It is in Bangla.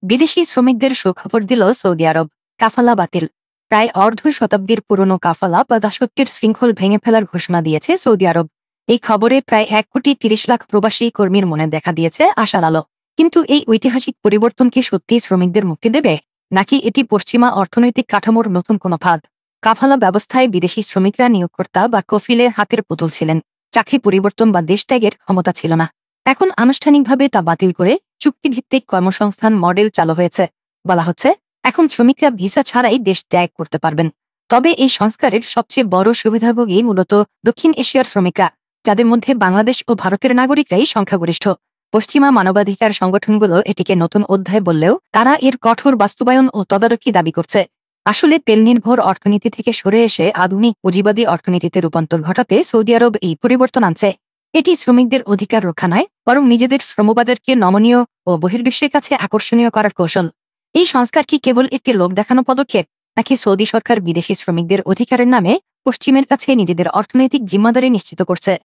বিদেশি শ্রমিকদের সুখবর দিল সৌদি আরব। কাফালা বাতিল। প্রায় অর্ধ শতাব্দীর পুরনো কাফালা বা দাসত্বের শৃঙ্খল ভেঙে ফেলার ঘোষণা দিয়েছে সৌদি আরব। এই খবরে প্রায় 1,30,00,000 প্রবাসী কর্মীর মনে দেখা দিয়েছে আশার আলো। কিন্তু এই ঐতিহাসিক পরিবর্তন কি সত্যিই শ্রমিকদের মুক্তি দেবে, নাকি এটি পশ্চিমা অর্থনৈতিক কাঠামোর নতুন কোনো ফাঁদ? কাফালা ব্যবস্থায় বিদেশি শ্রমিকরা নিয়োগকর্তা বা কফিলের হাতের পুতুল ছিলেন। চাকরি পরিবর্তন বা দেশ ত্যাগের ক্ষমতা ছিল না। এখন আনুষ্ঠানিকভাবে তা বাতিল করে চুক্তিভিত্তিক কর্মসংস্থান মডেল চালু হয়েছে। বলা হচ্ছে, এখন শ্রমিকরা ভিসা ছাড়াই দেশ ত্যাগ করতে পারবেন। তবে এই সংস্কারের সবচেয়ে বড় সুবিধাভোগী মূলত দক্ষিণ এশিয়ার শ্রমিকরা, যাদের মধ্যে বাংলাদেশ ও ভারতের নাগরিকরাই সংখ্যাগরিষ্ঠ। পশ্চিমা মানবাধিকার সংগঠনগুলো এটিকে নতুন অধ্যায় বললেও তারা এর কঠোর বাস্তবায়ন ও তদারকি দাবি করছে। আসলে তেল নির্ভর অর্থনীতি থেকে সরে এসে আধুনিক পুঁজিবাদী অর্থনীতিতে রূপান্তর ঘটাতে সৌদি আরব এই পরিবর্তন আনছে। এটি শ্রমিকদের অধিকার রক্ষা নয়, বরং নিজেদের শ্রমবাজারকে নমনীয় ও বহির্বিশ্বের কাছে আকর্ষণীয় করার কৌশল। এই সংস্কার কি কেবল একটি লোক দেখানো পদক্ষেপ, নাকি সৌদি সরকার বিদেশি শ্রমিকদের অধিকারের নামে পশ্চিমের কাছে নিজেদের অর্থনৈতিক জিম্মাদারি নিশ্চিত করছে?